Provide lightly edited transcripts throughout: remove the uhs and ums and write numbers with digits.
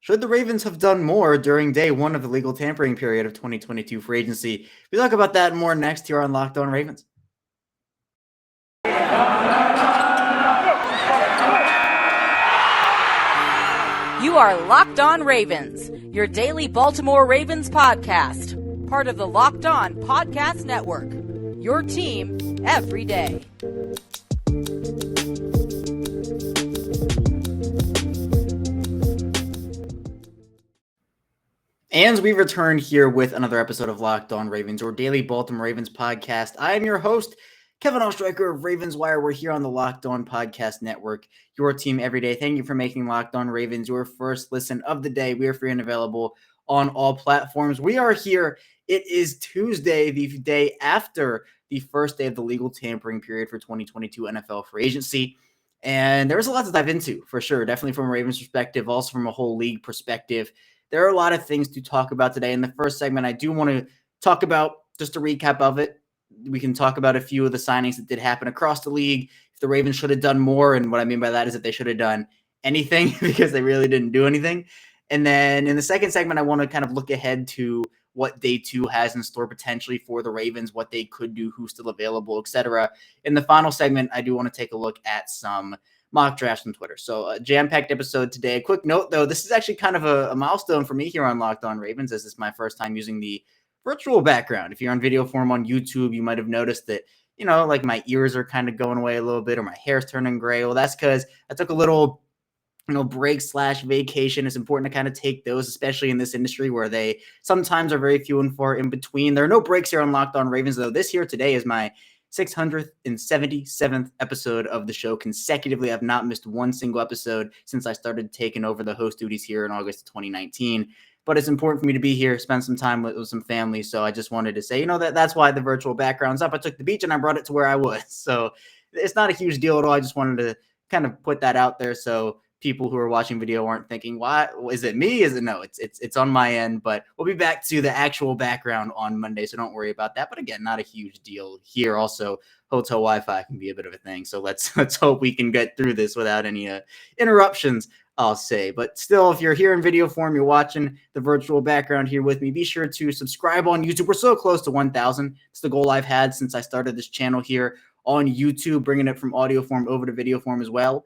Should the Ravens have done more during day one of the legal tampering period of 2022 free agency? We talk about that and more next here on Locked On Ravens. You are Locked On Ravens, your daily Baltimore Ravens podcast, part of the Locked On Podcast Network, your team every day. And we return here with another episode of Locked On Ravens, your daily Baltimore Ravens podcast. I am your host, Kevin Ostreicher of Ravens Wire. We're here on the Locked On Podcast Network, your team every day. Thank you for making Locked On Ravens your first listen of the day. We are free and available on all platforms. We are here. It is Tuesday, the day after the first day of the legal tampering period for 2022 NFL free agency. And there's a lot to dive into, for sure. Definitely from a Ravens perspective, also from a whole league perspective. There are a lot of things to talk about today. In the first segment, I do want to talk about just a recap of it. We can talk about a few of the signings that did happen across the league. If the Ravens should have done more, and what I mean by that is that they should have done anything because they really didn't do anything. And then in the second segment, I want to kind of look ahead to what day two has in store potentially for the Ravens, what they could do, who's still available, etc. In the final segment, I do want to take a look at some mock drafts on Twitter. So a jam-packed episode today. A quick note, though, this is actually kind of a milestone for me here on Locked On Ravens, as this is my first time using the virtual background. If you're on video form on YouTube, you might have noticed that, like my ears are kind of going away a little bit or my hair's turning gray. Well, that's because I took a little break / vacation. It's important to kind of take those, especially in this industry where they sometimes are very few and far in between. There are no breaks here on Locked On Ravens, though. This here today is my 677th episode of the show consecutively. I've not missed one single episode since I started taking over the host duties here in August of 2019. But it's important for me to be here, spend some time with some family. So I just wanted to say, that's why the virtual background's up. I took the beach and I brought it to where I was. So it's not a huge deal at all. I just wanted to kind of put that out there so people who are watching video aren't thinking, why is it me? Is it? No, it's on my end, but we'll be back to the actual background on Monday. So don't worry about that. But again, not a huge deal here. Also, hotel Wi-Fi can be a bit of a thing. So let's hope we can get through this without any interruptions, I'll say. But still, if you're here in video form, you're watching the virtual background here with me, be sure to subscribe on YouTube. We're so close to 1,000. It's the goal I've had since I started this channel here on YouTube, bringing it from audio form over to video form as well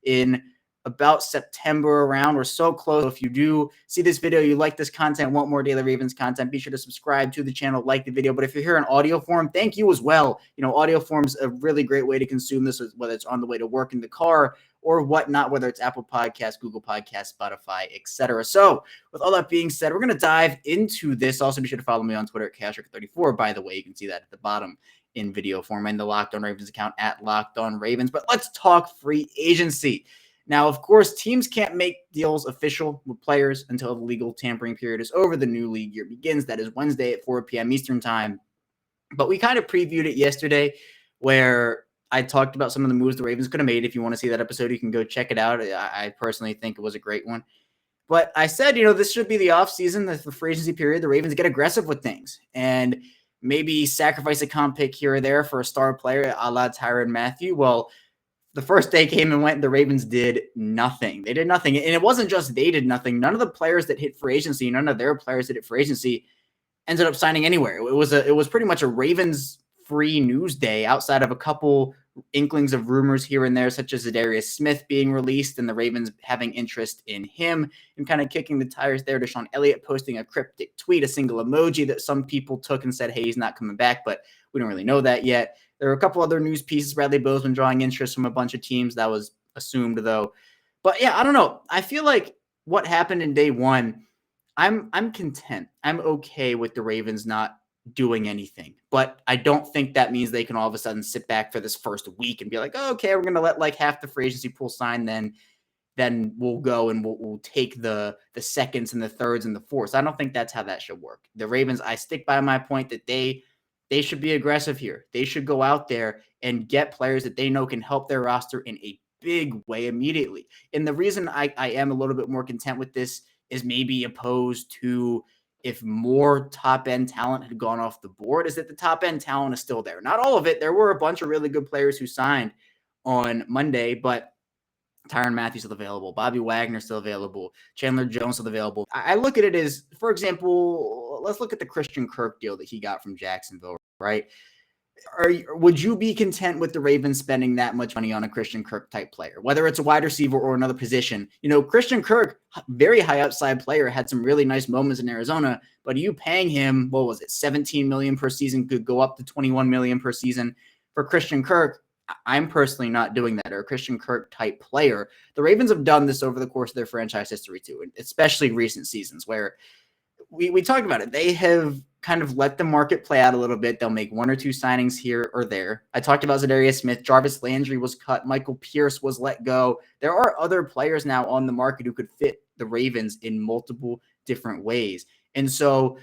in about September around. We're so close. If you do see this video, you like this content, want more Daily Ravens content, be sure to subscribe to the channel, like the video. But if you're here in audio form, thank you as well. Audio form is a really great way to consume this, whether it's on the way to work in the car or whatnot, whether it's Apple Podcasts, Google Podcasts, Spotify, etc. So with all that being said, we're going to dive into this. Also, be sure to follow me on Twitter at Cashrick34. By the way, you can see that at the bottom in video form, and the Locked On Ravens account at Locked On Ravens. But let's talk free agency. Now, of course, teams can't make deals official with players until the legal tampering period is over. The new league year begins. That is Wednesday at 4 p.m. Eastern time. But we kind of previewed it yesterday where I talked about some of the moves the Ravens could have made. If you want to see that episode, you can go check it out. I personally think it was a great one. But I said, this should be the offseason, the free agency period. The Ravens get aggressive with things and maybe sacrifice a comp pick here or there for a star player a la Tyrann Mathieu. Well, the first day came and went, and the Ravens did nothing. They did nothing. And it wasn't just they did nothing. None of the players that hit free agency, none of their players that hit free agency ended up signing anywhere. It was pretty much a Ravens free news day outside of a couple inklings of rumors here and there, such as Za'Darius Smith being released and the Ravens having interest in him and kind of kicking the tires there. Deshaun Elliott posting a cryptic tweet, a single emoji that some people took and said, hey, he's not coming back, but we don't really know that yet. There were a couple other news pieces. Bradley Bozeman drawing interest from a bunch of teams. That was assumed, though. But yeah, I don't know. I feel like what happened in day one, I'm content. I'm okay with the Ravens not doing anything. But I don't think that means they can all of a sudden sit back for this first week and be like, oh, okay, we're going to let like half the free agency pool sign, then we'll go and we'll take the seconds and the thirds and the fourths. I don't think that's how that should work. The Ravens, I stick by my point that they should be aggressive here. They should go out there and get players that they know can help their roster in a big way immediately. And the reason I am a little bit more content with this is maybe opposed to if more top-end talent had gone off the board, is that the top-end talent is still there. Not all of it. There were a bunch of really good players who signed on Monday, but Tyrann Mathieu still available. Bobby Wagner still available. Chandler Jones still available. I look at it as, for example, let's look at the Christian Kirk deal that he got from Jacksonville, right? Would you be content with the Ravens spending that much money on a Christian Kirk type player, whether it's a wide receiver or another position? Christian Kirk, very high upside player, had some really nice moments in Arizona, but are you paying him, what was it, $17 million per season, could go up to $21 million per season for Christian Kirk? I'm personally not doing that, or a Christian Kirk type player. The Ravens have done this over the course of their franchise history too, especially recent seasons where we talked about it. They have kind of let the market play out a little bit. They'll make one or two signings here or there. I talked about Za'Darius Smith. Jarvis Landry was cut. Michael Pierce was let go. There are other players now on the market who could fit the Ravens in multiple different ways. And so,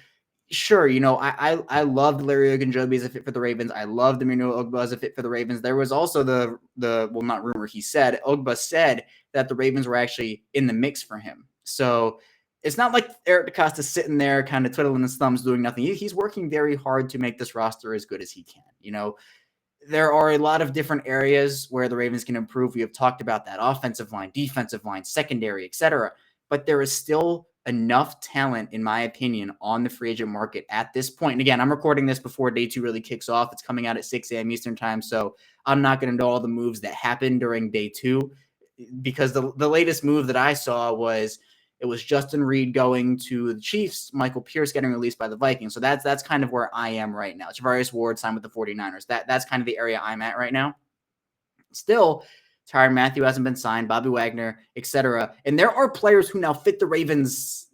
sure, I loved Larry Ogunjobi as a fit for the Ravens. I loved Emmanuel Ogbah as a fit for the Ravens. There was also the well, not rumor, he said, Ogbah said that the Ravens were actually in the mix for him. So it's not like Eric DeCosta's sitting there kind of twiddling his thumbs doing nothing. He's working very hard to make this roster as good as he can. There are a lot of different areas where the Ravens can improve. We have talked about that: offensive line, defensive line, secondary, etc. But there is still enough talent, in my opinion, on the free agent market at this point. And again, I'm recording this before day 2 really kicks off. It's coming out at 6 a.m. Eastern time, so I'm not going to know all the moves that happened during day 2, because the latest move that I saw was it was Justin Reed going to the Chiefs, Michael Pierce getting released by the Vikings. So that's kind of where I am right now. Za'Darius Ward signed with the 49ers. That's kind of the area I'm at right now. Still, Tyrann Mathieu hasn't been signed, Bobby Wagner, etc. And there are players who now fit the Ravens'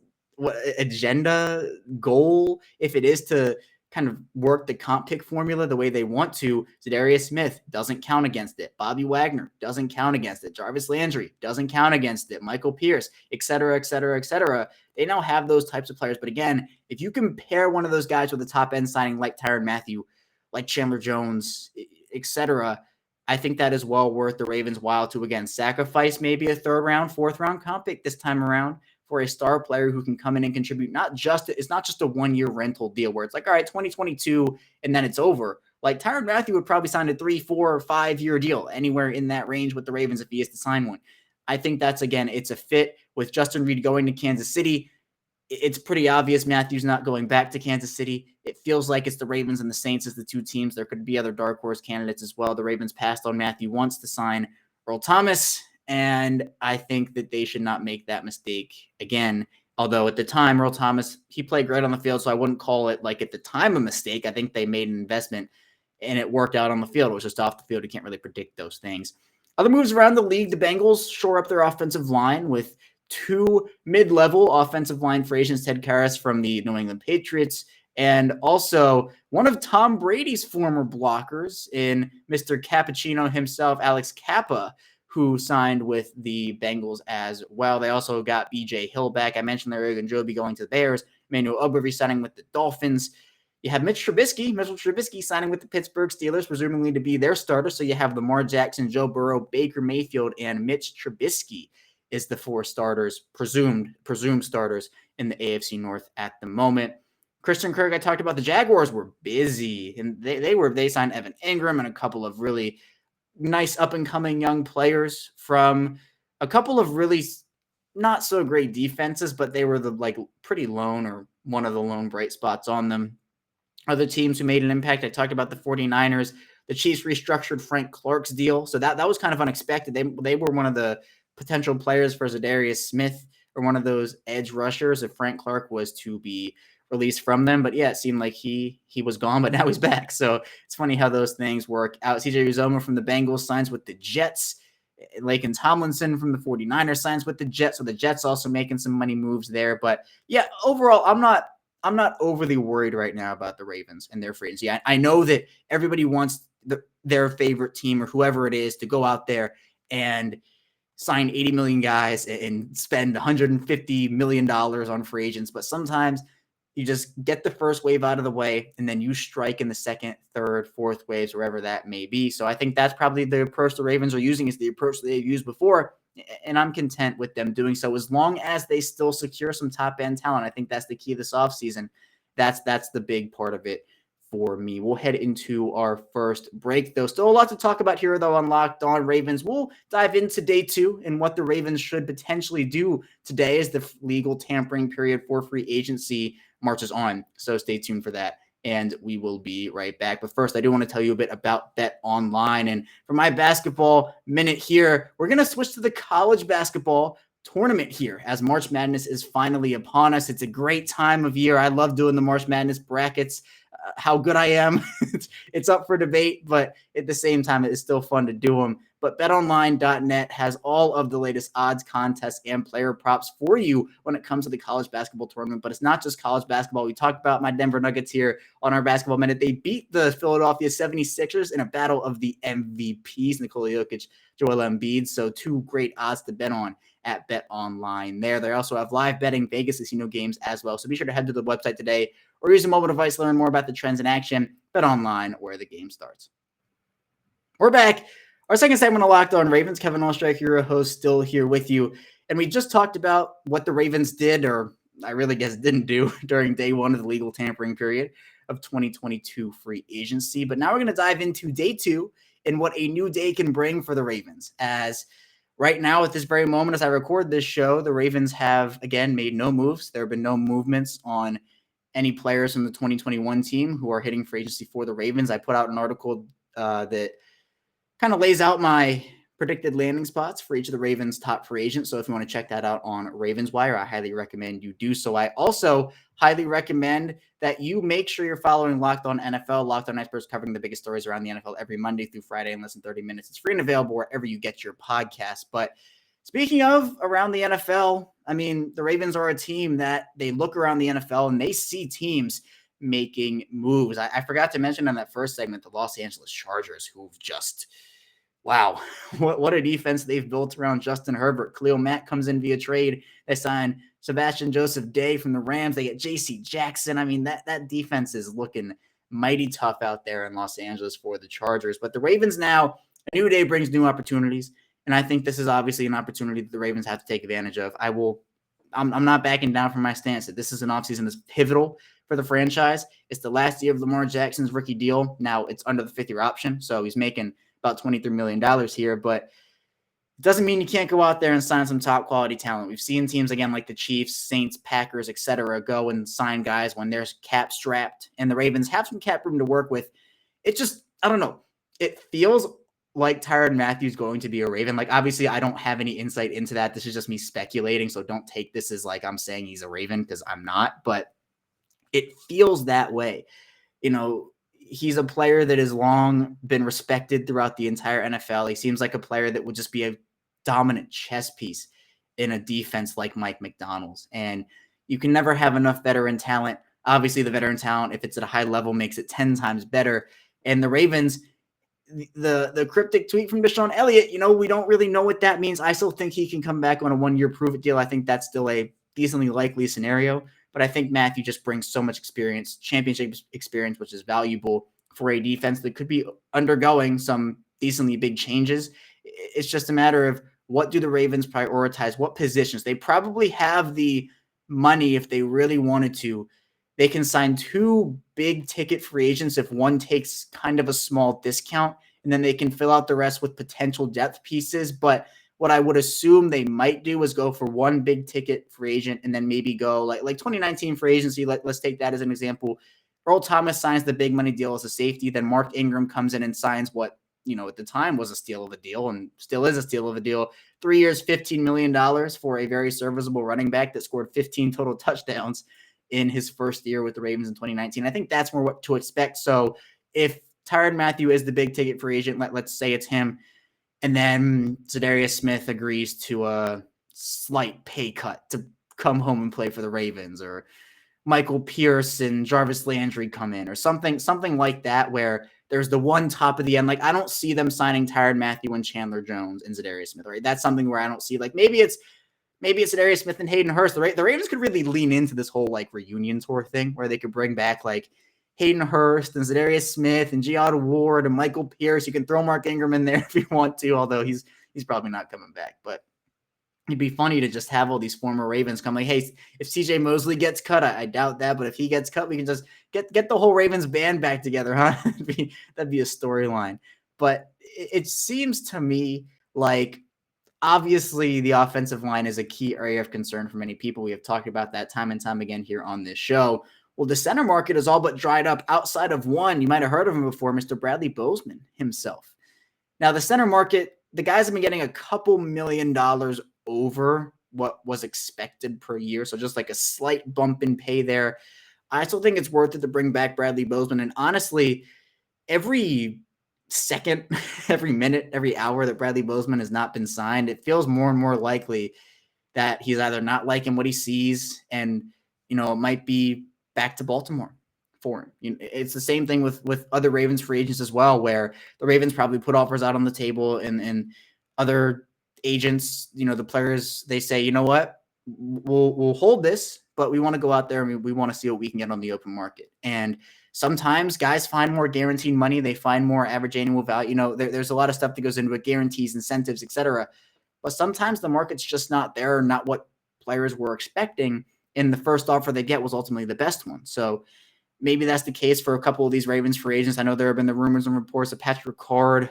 agenda, goal, if it is to kind of work the comp pick formula the way they want to. Za'Darius Smith doesn't count against it. Bobby Wagner doesn't count against it. Jarvis Landry doesn't count against it. Michael Pierce, et cetera, et cetera, et cetera. They now have those types of players. But again, if you compare one of those guys with a top end signing like Tyrann Mathieu, like Chandler Jones, et cetera, I think that is well worth the Ravens' while to, again, sacrifice maybe a 3rd round, 4th round comp pick this time around for a star player who can come in and contribute. It's not just a 1-year rental deal where it's like, all right, 2022, and then it's over. Like Tyrann Mathieu would probably sign a 3, 4, or 5-year deal anywhere in that range with the Ravens if he is to sign one. I think that's, again, it's a fit with Justin Reed going to Kansas City. It's pretty obvious Matthew's not going back to Kansas City. It feels like it's the Ravens and the Saints as the 2 teams. There could be other dark horse candidates as well. The Ravens passed on Mathieu once to sign Earl Thomas, and I think that they should not make that mistake again. Although at the time, Earl Thomas, he played great on the field, so I wouldn't call it, like, at the time a mistake. I think they made an investment, and it worked out on the field. It was just off the field. You can't really predict those things. Other moves around the league, the Bengals shore up their offensive line with 2 mid-level offensive line free agents, Ted Karras from the New England Patriots, and also one of Tom Brady's former blockers in Mr. Cappuccino himself, Alex Kappa, who signed with the Bengals as well. They also got B.J. Hill back. I mentioned Larry Ogunjobi going to the Bears, Emmanuel Ogbah signing with the Dolphins. You have Mitchell Trubisky signing with the Pittsburgh Steelers, presumably to be their starter. So you have Lamar Jackson, Joe Burrow, Baker Mayfield, and Mitch Trubisky is the 4 starters, presumed starters in the AFC North at the moment. Christian Kirk, I talked about. The Jaguars were busy, and they signed Evan Ingram and a couple of really nice up-and-coming young players from a couple of really not so great defenses, but they were the pretty lone, or one of the lone bright spots on them. Other teams who made an impact, I talked about the 49ers. The Chiefs restructured Frank Clark's deal, so that was kind of unexpected. They were one of the potential players for Za'Darius Smith, or one of those edge rushers if Frank Clark was to be released from them. But yeah, it seemed like he was gone, but now he's back. So it's funny how those things work out. CJ Uzomah from the Bengals signs with the Jets. Laken Tomlinson from the 49ers signs with the Jets. So the Jets also making some money moves there. But yeah, overall, I'm not overly worried right now about the Ravens and their free agency. I know that everybody wants their favorite team or whoever it is to go out there and sign 80 million guys and spend $150 million on free agents. But sometimes you just get the first wave out of the way, and then you strike in the second, third, fourth waves, wherever that may be. So I think that's probably the approach the Ravens are using, is the approach they've used before. And I'm content with them doing so as long as they still secure some top-end talent. I think that's the key this offseason. That's the big part of it for me. We'll head into our first break, though. Still a lot to talk about here, though, on Locked On Ravens. We'll dive into day 2 and what the Ravens should potentially do today as the legal tampering period for free agency marches on. So stay tuned for that, and we will be right back. But first, I do want to tell you a bit about Bet Online. And for my basketball minute here, we're going to switch to the college basketball tournament here as March Madness is finally upon us. It's a great time of year. I love doing the March Madness brackets. How good I am, it's up for debate, but at the same time, it is still fun to do them. But betonline.net has all of the latest odds, contests, and player props for you when it comes to the college basketball tournament. But it's not just college basketball. We talked about my Denver Nuggets here on our Basketball Minute. They beat the Philadelphia 76ers in a battle of the MVPs, Nikola Jokic, Joel Embiid. So 2 great odds to bet on at Bet Online there. They also have live betting, Vegas casino games as well. So be sure to head to the website today or use a mobile device to learn more about the trends in action. Bet Online, where the game starts. We're back. Our second segment of Locked On Ravens. Kevin Allstreich, your host, still here with you. And we just talked about what the Ravens did, or I really guess didn't do, during day 1 of the legal tampering period of 2022 free agency. But now we're going to dive into day 2 and what a new day can bring for the Ravens. As right now, at this very moment, as I record this show, the Ravens have, again, made no moves. There have been no movements on any players from the 2021 team who are hitting free agency for the Ravens. I put out an article that kind of lays out my predicted landing spots for each of the Ravens' top free agents. So if you want to check that out on Ravens Wire, I highly recommend you do so. I also highly recommend that you make sure you're following Locked On NFL. Locked On Experts covering the biggest stories around the NFL every Monday through Friday in less than 30 minutes. It's free and available wherever you get your podcasts. But speaking of around the NFL, I mean, the Ravens are a team that they look around the NFL and they see teams making moves. I forgot to mention in that first segment, the Los Angeles Chargers, who've just, wow, what a defense they've built around Justin Herbert. Khalil Mack comes in via trade. They sign Sebastian Joseph Day from the Rams. They get J.C. Jackson. I mean, that defense is looking mighty tough out there in Los Angeles for the Chargers. But the Ravens now, a new day brings new opportunities. And I think this is obviously an opportunity that the Ravens have to take advantage of. I'm not backing down from my stance that this is an offseason that's pivotal for the franchise. It's the last year of Lamar Jackson's rookie deal. Now it's under the 5th-year option, so he's making about $23 million here, but it doesn't mean you can't go out there and sign some top quality talent. We've seen teams, again, like the Chiefs, Saints, Packers, etc., go and sign guys when they're cap strapped, and the Ravens have some cap room to work with. It just, I don't know. It feels like Tyrann Mathieu going to be a Raven. Like, obviously, I don't have any insight into that. This is just me speculating, so don't take this as like I'm saying he's a Raven, because I'm not, but it feels that way. You know, he's a player that has long been respected throughout the entire NFL. He seems like a player that would just be a dominant chess piece in a defense like Mike McDonald's. And you can never have enough veteran talent. Obviously, the veteran talent, if it's at a high level, makes it 10 times better. And the Ravens, the cryptic tweet from Deshaun Elliott, you know, we don't really know what that means. I still think he can come back on a 1-year prove-it deal. I think that's still a decently likely scenario. But I think Mathieu just brings so much experience, championship experience, which is valuable for a defense that could be undergoing some decently big changes. It's just a matter of what do the Ravens prioritize, what positions. They probably have the money if they really wanted to. They can sign 2 big ticket free agents if one takes kind of a small discount, and then they can fill out the rest with potential depth pieces. But what I would assume they might do is go for 1 big ticket free agent and then maybe go like 2019 free agency. Let's take that as an example. Earl Thomas signs the big money deal as a safety. Then Mark Ingram comes in and signs what, you know, at the time was a steal of a deal and still is a steal of a deal. 3 years, $15 million for a very serviceable running back that scored 15 total touchdowns in his first year with the Ravens in 2019. I think that's more what to expect. So if Tyrann Mathieu is the big ticket free agent, let's say it's him, and then Za'Darius Smith agrees to a slight pay cut to come home and play for the Ravens, or Michael Pierce and Jarvis Landry come in, or something like that, where there's the one top of the end. Like, I don't see them signing Tyrann Mathieu and Chandler Jones and Za'Darius Smith, right? That's something where I don't see, like, maybe it's Za'Darius Smith and Hayden Hurst. The Ravens could really lean into this whole like reunion tour thing where they could bring back like Hayden Hurst and Za'Darius Smith and Giada Ward and Michael Pierce. You can throw Mark Ingram in there if you want to, although he's probably not coming back. But it'd be funny to just have all these former Ravens come like, hey, if CJ Mosley gets cut, I doubt that, but if he gets cut, we can just get the whole Ravens band back together, huh? That'd be a storyline. But it seems to me like obviously the offensive line is a key area of concern for many people. We have talked about that time and time again here on this show. Well, the center market is all but dried up outside of one. You might have heard of him before, Mr. Bradley Bozeman himself. Now, the center market, the guys have been getting a couple $1 million over what was expected per year. So just like a slight bump in pay there. I still think it's worth it to bring back Bradley Bozeman. And honestly, every second, every minute, every hour that Bradley Bozeman has not been signed, it feels more and more likely that he's either not liking what he sees and, it might be back to Baltimore for him. It's the same thing with other Ravens free agents as well, where the Ravens probably put offers out on the table and other agents, the players, they say, you know what, we'll hold this, but we want to go out there and we want to see what we can get on the open market. And sometimes guys find more guaranteed money. They find more average annual value. There's a lot of stuff that goes into it, guarantees, incentives, etc. But sometimes the market's just not there, not what players were expecting. And the first offer they get was ultimately the best one. So maybe that's the case for a couple of these Ravens free agents. I know there have been the rumors and reports of Patrick Ricard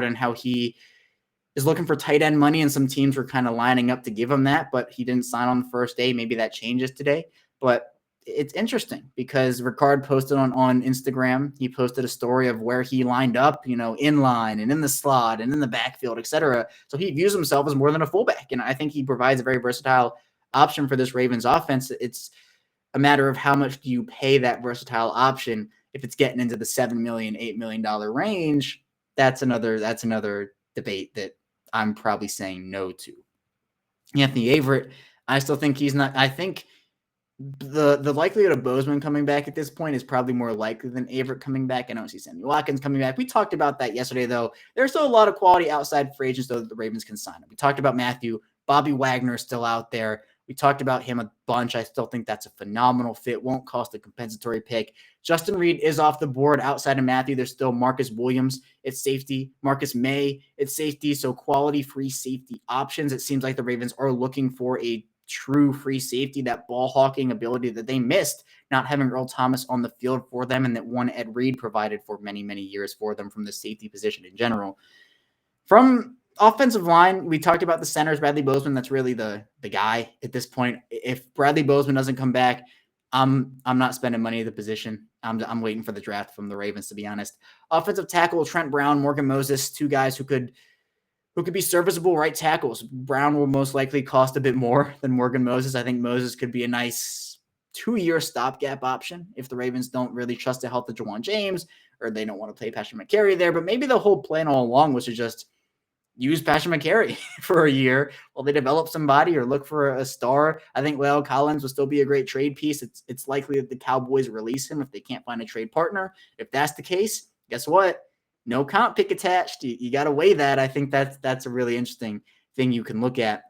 and how he is looking for tight end money, and some teams were kind of lining up to give him that, but he didn't sign on the first day. Maybe that changes today. But it's interesting because Ricard posted on Instagram, he posted a story of where he lined up, in line and in the slot and in the backfield, etc. So he views himself as more than a fullback. And I think he provides a very versatile option for this Ravens offense. It's a matter of how much do you pay that versatile option. If it's getting into the $7 million, $8 million range, that's another debate that I'm probably saying no to. Anthony Averett, I still think he's not. I think the likelihood of Bozeman coming back at this point is probably more likely than Averett coming back. I don't see Sammy Watkins coming back. We talked about that yesterday, though. There's still a lot of quality outside free agents, though, that the Ravens can sign. We talked about Matthew. Bobby Wagner is still out there. We talked about him a bunch. I still think that's a phenomenal fit. Won't cost a compensatory pick. Justin Reed is off the board outside of Matthew. There's still Marcus Williams at safety, Marcus May at safety. So quality free safety options. It seems like the Ravens are looking for a true free safety, that ball hawking ability that they missed not having Earl Thomas on the field for them, and that one Ed Reed provided for many, many years for them from the safety position in general. From offensive line, we talked about the centers, Bradley Bozeman. That's really the guy at this point. If Bradley Bozeman doesn't come back, I'm not spending money at the position. I'm waiting for the draft from the Ravens, to be honest. Offensive tackle, Trent Brown, Morgan Moses, two guys who could be serviceable right tackles. Brown will most likely cost a bit more than Morgan Moses. I think Moses could be a nice 2-year stopgap option if the Ravens don't really trust the health of Juwan James, or they don't want to play Patrick McCary there. But maybe the whole plan all along was to just use Patrick McCary for a year while they develop somebody or look for a star. I think La'el Collins will still be a great trade piece. It's likely that the Cowboys release him if they can't find a trade partner. If that's the case, guess what? No comp pick attached. You got to weigh that. I think that's a really interesting thing you can look at.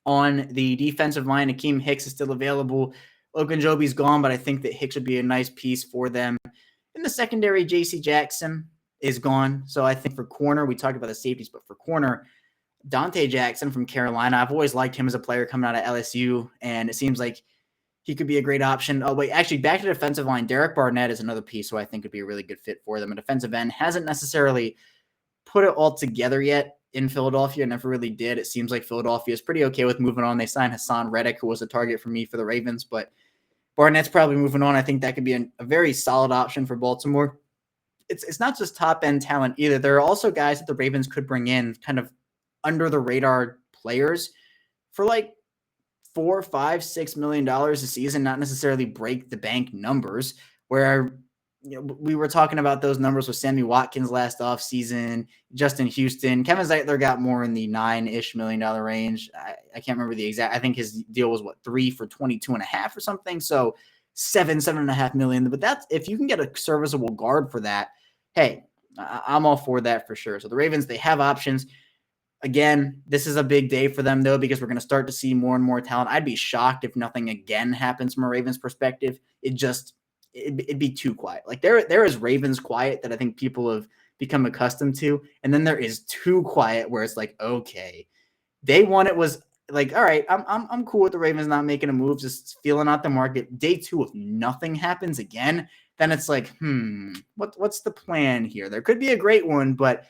On the defensive line, Akeem Hicks is still available. Ogunjobi's gone, but I think that Hicks would be a nice piece for them. In the secondary, J.C. Jackson is gone. So I think for corner, we talked about the safeties, but for corner, Dante Jackson from Carolina, I've always liked him as a player coming out of LSU, and it seems like he could be a great option. Oh, wait, actually, back to the defensive line, Derek Barnett is another piece who I think would be a really good fit for them. A defensive end hasn't necessarily put it all together yet in Philadelphia, never really did. It seems like Philadelphia is pretty okay with moving on. They signed Hassan Reddick, who was a target for me for the Ravens, but Barnett's probably moving on. I think that could be a very solid option for Baltimore. It's not just top-end talent either. There are also guys that the Ravens could bring in kind of under-the-radar players for like $4, $5, $6 million a season, not necessarily break the bank numbers, where we were talking about those numbers with Sammy Watkins last offseason, Justin Houston. Kevin Zeitler got more in the $9-ish million range. I can't remember the exact. I think his deal was 3 for 22.5 or something. So $7.5 million. But that's, if you can get a serviceable guard for that, hey, I'm all for that for sure. So the Ravens, they have options. Again, this is a big day for them, though, because we're going to start to see more and more talent. I'd be shocked if nothing again happens from a Ravens perspective. It'd be too quiet. Like there is Ravens quiet that I think people have become accustomed to. And then there is too quiet where it's like, okay, Day one, it was like, all right, I'm cool with the Ravens not making a move, just feeling out the market. Day two, if nothing happens again, then it's like, what's the plan here? There could be a great one, but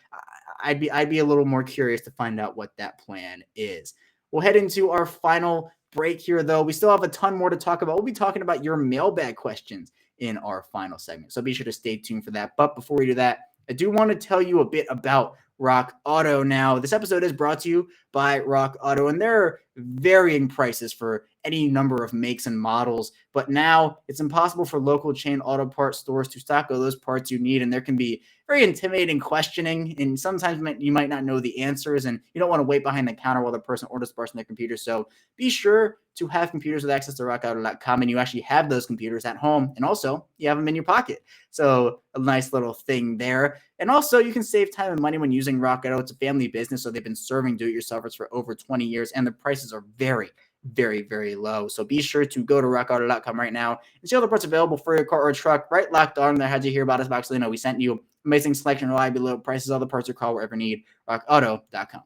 I'd be a little more curious to find out what that plan is. We'll head into our final break here, though. We still have a ton more to talk about. We'll be talking about your mailbag questions in our final segment, so be sure to stay tuned for that. But before we do that, I do want to tell you a bit about Rock Auto. Now, this episode is brought to you by Rock Auto, and there are varying prices for any number of makes and models, but now it's impossible for local chain auto parts stores to stock all those parts you need, and there can be very intimidating questioning, and sometimes you might not know the answers, and you don't want to wait behind the counter while the person orders parts on their computer. So be sure to have computers with access to rockauto.com, and you actually have those computers at home, and also you have them in your pocket. So a nice little thing there. And also you can save time and money when using Rock Auto. It's a family business, so they've been serving do-it-yourselfers for over 20 years, and the prices are very, very, very low. So be sure to go to rockauto.com right now and see all the parts available for your car or truck. Right, Locked On there. How'd you hear about us, Box? We sent you amazing selection, reliable low prices, all the parts your car will ever need. rockauto.com.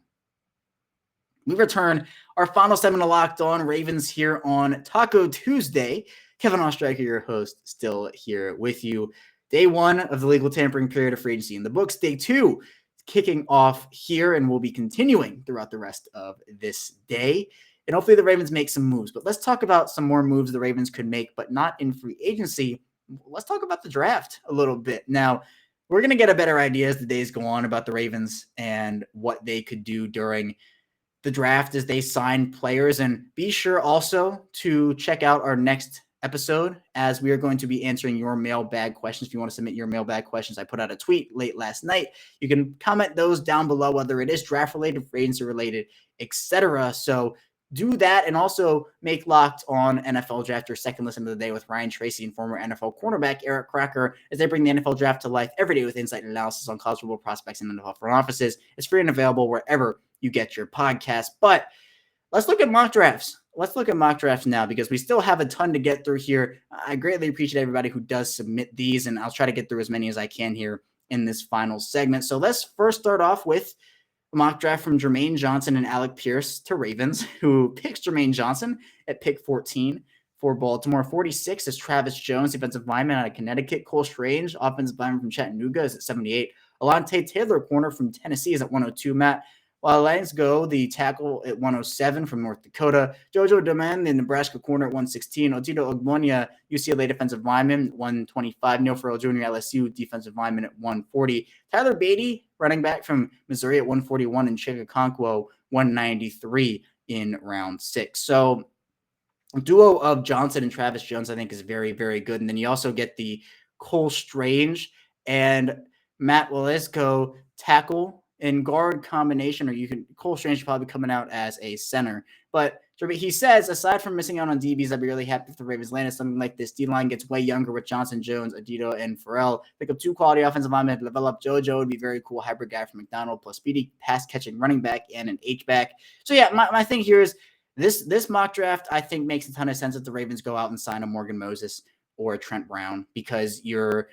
We return our final segment of Locked On Ravens here on Taco Tuesday. Kevin Oestreicher, your host, still here with you. Day one of the legal tampering period of free agency in the books. Day two kicking off here, and we'll be continuing throughout the rest of this day. And hopefully the Ravens make some moves. But let's talk about some more moves the Ravens could make, but not in free agency. Let's talk about the draft a little bit. Now, we're going to get a better idea as the days go on about the Ravens and what they could do during the draft as they sign players. And be sure also to check out our next episode, as we are going to be answering your mailbag questions. If you want to submit your mailbag questions, I put out a tweet late last night. You can comment those down below, whether it is draft related, free agency related, etc. So do that, and also make Locked On NFL Draft your second listen of the day with Ryan Tracy and former NFL cornerback Eric Cracker, as they bring the NFL Draft to life every day with insight and analysis on college football prospects and NFL front offices. It's free and available wherever you get your podcast. But let's look at mock drafts. Let's look at mock drafts now, because we still have a ton to get through here. I greatly appreciate everybody who does submit these, and I'll try to get through as many as I can here in this final segment. So let's first start off with a mock draft from Jermaine Johnson and Alec Pierce to Ravens, who picks Jermaine Johnson at pick 14 for Baltimore. 46 is Travis Jones, defensive lineman out of Connecticut. Cole Strange, offensive lineman from Chattanooga, is at 78. Alante Taylor, corner from Tennessee, is at 102. Matt, while Lions go, the tackle at 107 from North Dakota. Jojo Deman, the Nebraska corner at 116. Otito Ogbonia, UCLA defensive lineman, 125. Neil Farrell Jr., LSU defensive lineman at 140. Tyler Beatty, running back from Missouri at 141. And Chig Okonkwo, 193 in round 6. So a duo of Johnson and Travis Jones, I think, is very, very good. And then you also get the Cole Strange and Matt Walesko tackle and guard combination, or Cole Strange should probably be coming out as a center. But he says, aside from missing out on DBs, I'd be really happy if the Ravens landed something like this. D-line gets way younger with Johnson, Jones, Adito, and Farrell. Pick up 2 quality offensive linemen, develop JoJo would be very cool hybrid guy from McDonald, plus speedy pass-catching running back and an H-back. So yeah, my thing here is this mock draft, I think, makes a ton of sense if the Ravens go out and sign a Morgan Moses or a Trent Brown, because you're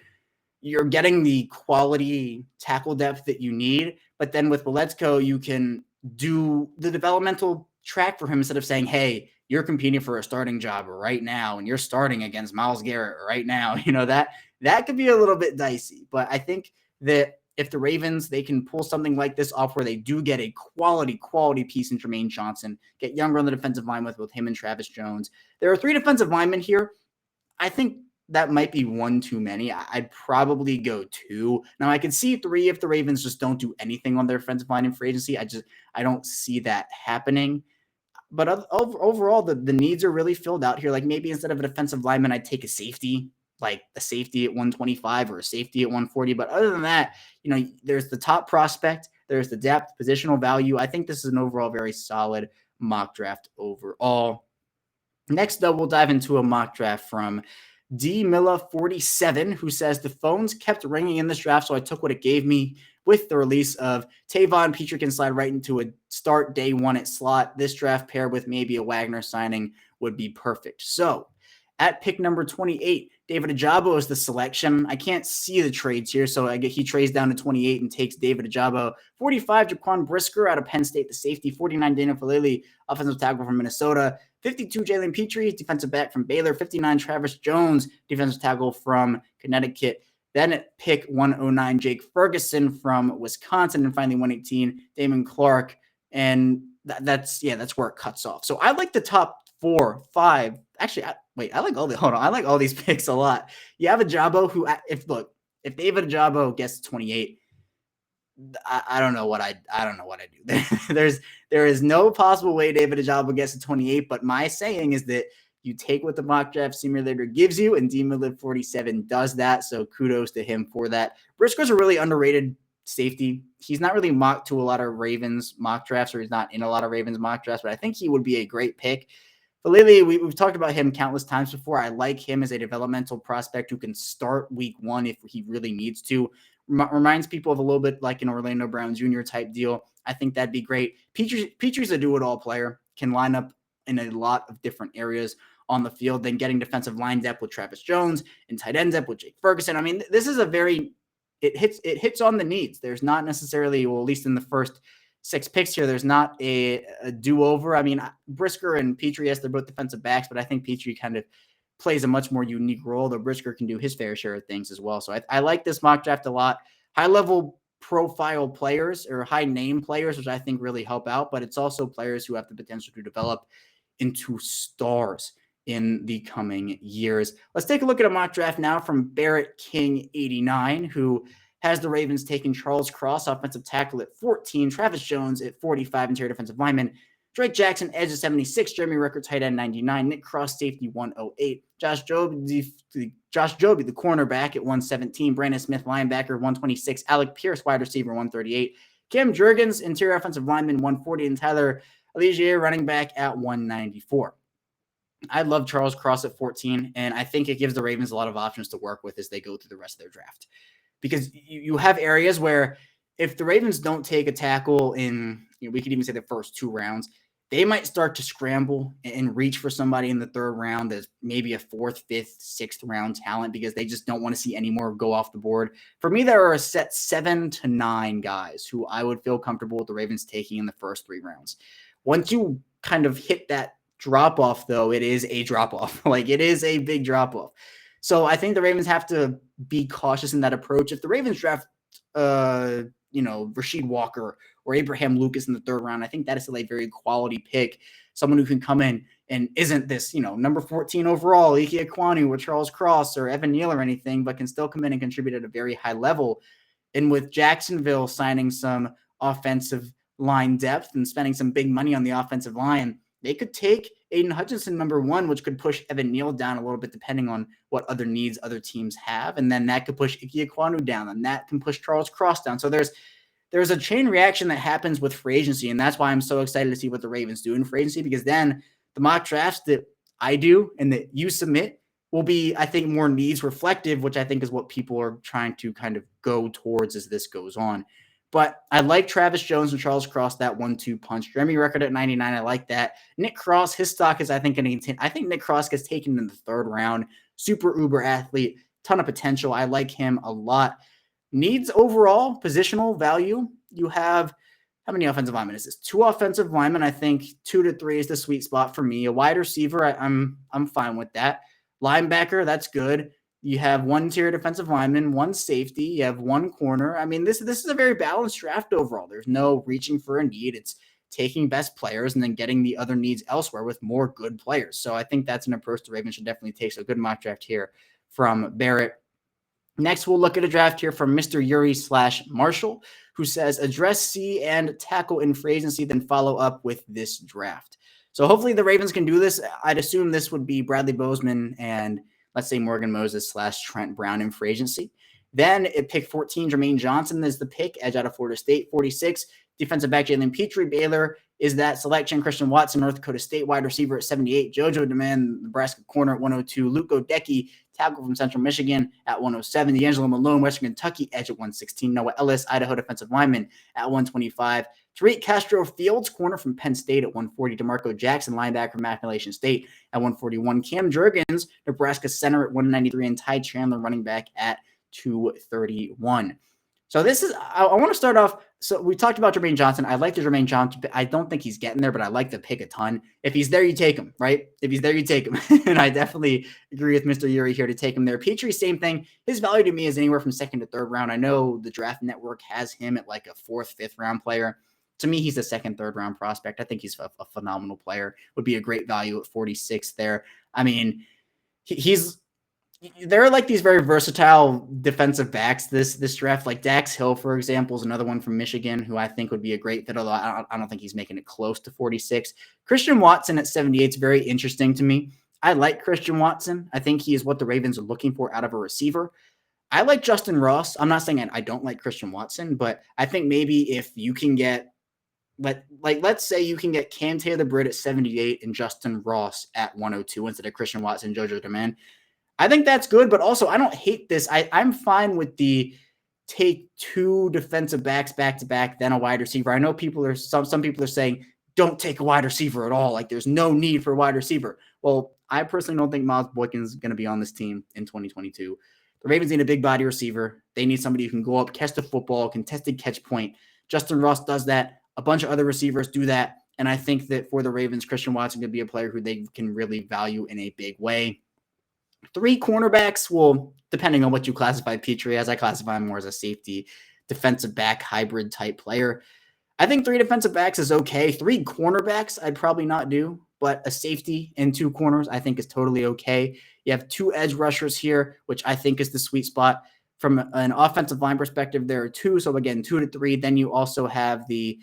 getting the quality tackle depth that you need. But then with Waletzko, you can do the developmental track for him instead of saying, hey, you're competing for a starting job right now and you're starting against Myles Garrett right now. That could be a little bit dicey. But I think that if the Ravens, they can pull something like this off where they do get a quality piece in Jermaine Johnson, get younger on the defensive line with him and Travis Jones. There are 3 defensive linemen here. I think that might be one too many. I'd probably go 2. Now, I could see 3 if the Ravens just don't do anything on their defensive line in free agency. I don't see that happening. But overall, the needs are really filled out here. Like, maybe instead of a defensive lineman, I'd take a safety, like a safety at 125 or a safety at 140. But other than that, there's the top prospect, there's the depth, positional value. I think this is an overall very solid mock draft overall. Next, though, we'll dive into a mock draft from D. Milla 47, who says the phones kept ringing in this draft, so I took what it gave me. With the release of Tavon, Petrie can slide right into a start day 1 at slot. This draft paired with maybe a Wagner signing would be perfect. So at pick number 28, David Ojabo is the selection. I can't see the trades here, so he trades down to 28 and takes David Ojabo. 45, Jaquan Brisker out of Penn State, the safety. 49, Daniel Falele, offensive tackle from Minnesota. 52, Jalen Petrie, defensive back from Baylor. 59, Travis Jones, defensive tackle from Connecticut. Then at pick 109, Jake Ferguson from Wisconsin. And finally, 118, Damon Clark. And that's where it cuts off. So I like the top 4, 5. Actually, I like all these picks a lot. You have Ojabo who, if David Ojabo gets 28, I don't know what I do. There is no possible way David Ojabo gets to 28, but my saying is that you take what the mock draft simulator gives you, and DMLib47 does that. So kudos to him for that. Briscoe's a really underrated safety. He's not really mocked to a lot of Ravens mock drafts, or he's not in a lot of Ravens mock drafts, but I think he would be a great pick. Falele, we've talked about him countless times before. I like him as a developmental prospect who can start week 1 if he really needs to. Reminds people of a little bit like an Orlando Brown Jr. type deal. I think that'd be great. Petrie's a do-it-all player, can line up in a lot of different areas on the field, then getting defensive line depth with Travis Jones and tight end depth with Jake Ferguson. I mean, this is it hits on the needs. There's not necessarily, well, at least in the first 6 picks here, there's not a do-over. I mean, Brisker and Petrie, yes, they're both defensive backs, but I think Petrie kind of plays a much more unique role, though Brisker can do his fair share of things as well. So I like this mock draft a lot. High-level profile players or high-name players, which I think really help out, but it's also players who have the potential to develop into stars in the coming years. Let's take a look at a mock draft now from Barrett King 89, who has the Ravens taking Charles Cross, offensive tackle at 14, Travis Jones at 45, interior defensive lineman, Drake Jackson, edge at 76, Jeremy Ruckert, tight end 99, Nick Cross, safety 108, Josh Joby, the cornerback at 117, Brandon Smith, linebacker 126, Alec Pierce, wide receiver 138, Cam Jurgens, interior offensive lineman 140, and Tyler Allegier, running back at 194. I love Charles Cross at 14, and I think it gives the Ravens a lot of options to work with as they go through the rest of their draft. Because you have areas where if the Ravens don't take a tackle in, we could even say the first 2 rounds, they might start to scramble and reach for somebody in the 3rd round that's maybe a 4th, 5th, 6th round talent because they just don't want to see any more go off the board. For me, there are a set 7 to 9 guys who I would feel comfortable with the Ravens taking in the first 3 rounds. Once you kind of hit that drop-off, though, it is a drop-off. It is a big drop-off. So I think the Ravens have to be cautious in that approach. If the Ravens draft, Rasheed Walker or Abraham Lucas in the 3rd round, I think that is still a very quality pick. Someone who can come in and isn't this, number 14 overall, Ike Ekwonu or Charles Cross or Evan Neal or anything, but can still come in and contribute at a very high level. And with Jacksonville signing some offensive line depth and spending some big money on the offensive line, they could take Aiden Hutchinson number 1, which could push Evan Neal down a little bit depending on what other needs other teams have. And then that could push Ike Ekwonu down, and that can push Charles Cross down. So there's a chain reaction that happens with free agency, and that's why I'm so excited to see what the Ravens do in free agency, because then the mock drafts that I do and that you submit will be, I think, more needs reflective, which I think is what people are trying to kind of go towards as this goes on. But I like Travis Jones and Charles Cross, that 1-2 punch. Jeremy Ruckert at 99, I like that. Nick Cross, his stock is, I think, going to continue. I think Nick Cross gets taken in the 3rd round. Super uber athlete, ton of potential. I like him a lot. Needs overall, positional value. You have, how many offensive linemen is this? 2 offensive linemen. I think 2 to 3 is the sweet spot for me. A wide receiver, I'm fine with that. Linebacker, that's good. You have 1 interior defensive lineman, 1 safety. You have 1 corner. I mean, this is a very balanced draft overall. There's no reaching for a need. It's taking best players and then getting the other needs elsewhere with more good players. So I think that's an approach the Ravens should definitely take. So good mock draft here from Barrett. Next, we'll look at a draft here from Mr. Yuri/Marshall, who says, address C and tackle in free agency, then follow up with this draft. So hopefully the Ravens can do this. I'd assume this would be Bradley Bozeman and let's say Morgan Moses/Trent Brown in free agency. Then at pick 14, Jermaine Johnson is the pick, edge out of Florida State. 46, defensive back Jalen Petrie, Baylor is that selection. Christian Watson, North Dakota State, wide receiver at 78. JoJo DeMan, Nebraska corner at 102. Luke Goedecke, tackle from Central Michigan at 107. D'Angelo Malone, Western Kentucky, edge at 116. Noah Ellis, Idaho defensive lineman at 125. 3, Castro Fields, corner from Penn State at 140. DeMarco Jackson, linebacker from Appalachian State at 141. Cam Jurgens, Nebraska center at 193. And Ty Chandler, running back at 231. So this is, I want to start off. So we talked about Jermaine Johnson. I like the Jermaine Johnson. I don't think he's getting there, but I like the pick a ton. If he's there, you take him, right? If he's there, you take him. And I definitely agree with Mr. Yuri here to take him there. Petrie, same thing. His value to me is anywhere from 2nd to 3rd round. I know the Draft Network has him at like a 4th, 5th round player. To me, he's a 2nd, 3rd round prospect. I think he's a phenomenal player. Would be a great value at 46 there. I mean, there are like these very versatile defensive backs this draft. Like Dax Hill, for example, is another one from Michigan who I think would be a great fit, although I don't think he's making it close to 46. Christian Watson at 78 is very interesting to me. I like Christian Watson. I think he is what the Ravens are looking for out of a receiver. I like Justin Ross. I'm not saying I don't like Christian Watson, but I think maybe if you can get, let's say you can get Cam Taylor-Britt at 78 and Justin Ross at 102 instead of Christian Watson, JoJo Demand. I think that's good, but also I don't hate this. I'm fine with the take 2 defensive backs back-to-back, then a wide receiver. I know some people are saying, don't take a wide receiver at all. Like there's no need for a wide receiver. Well, I personally don't think Miles Boykin's going to be on this team in 2022. The Ravens need a big body receiver. They need somebody who can go up, catch the football, contested catch point. Justin Ross does that. A bunch of other receivers do that. And I think that for the Ravens, Christian Watson could be a player who they can really value in a big way. 3 cornerbacks, well, depending on what you classify Petrie as, I classify him more as a safety defensive back hybrid type player. I think 3 defensive backs is okay. 3 cornerbacks I'd probably not do, but a safety and 2 corners I think is totally okay. You have 2 edge rushers here, which I think is the sweet spot. From an offensive line perspective, there are 2. So again, 2 to 3. Then you also have the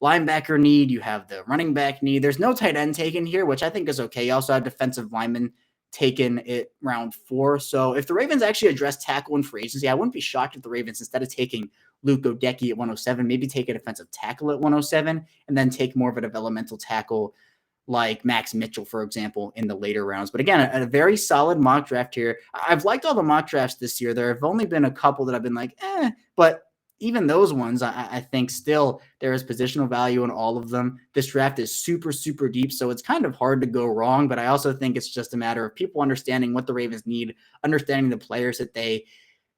linebacker need. You have the running back need. There's no tight end taken here, which I think is okay. You also have defensive linemen taken at round 4. So if the Ravens actually address tackle in free agency, I wouldn't be shocked if the Ravens, instead of taking Luke Goedeke at 107, maybe take a defensive tackle at 107 and then take more of a developmental tackle like Max Mitchell, for example, in the later rounds. But again, a very solid mock draft here. I've liked all the mock drafts this year. There have only been a couple that I've been like, but even those ones, I think still there is positional value in all of them. This draft is super, super deep, so it's kind of hard to go wrong, but I also think it's just a matter of people understanding what the Ravens need, understanding the players that they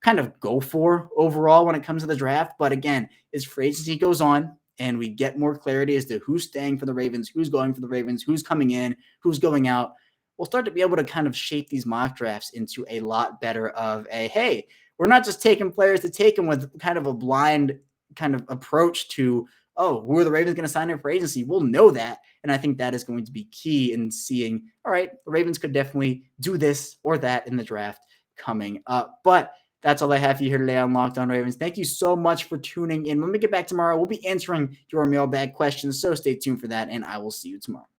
kind of go for overall when it comes to the draft. But again, as free agency goes on and we get more clarity as to who's staying for the Ravens, who's going for the Ravens, who's coming in, who's going out, we'll start to be able to kind of shape these mock drafts into a lot better of a, hey, we're not just taking players to take them with kind of a blind kind of approach to, oh, who are the Ravens going to sign in for agency? We'll know that. And I think that is going to be key in seeing, all right, the Ravens could definitely do this or that in the draft coming up. But that's all I have for you here today on Locked On Ravens. Thank you so much for tuning in. When we get back tomorrow, we'll be answering your mailbag questions. So stay tuned for that, and I will see you tomorrow.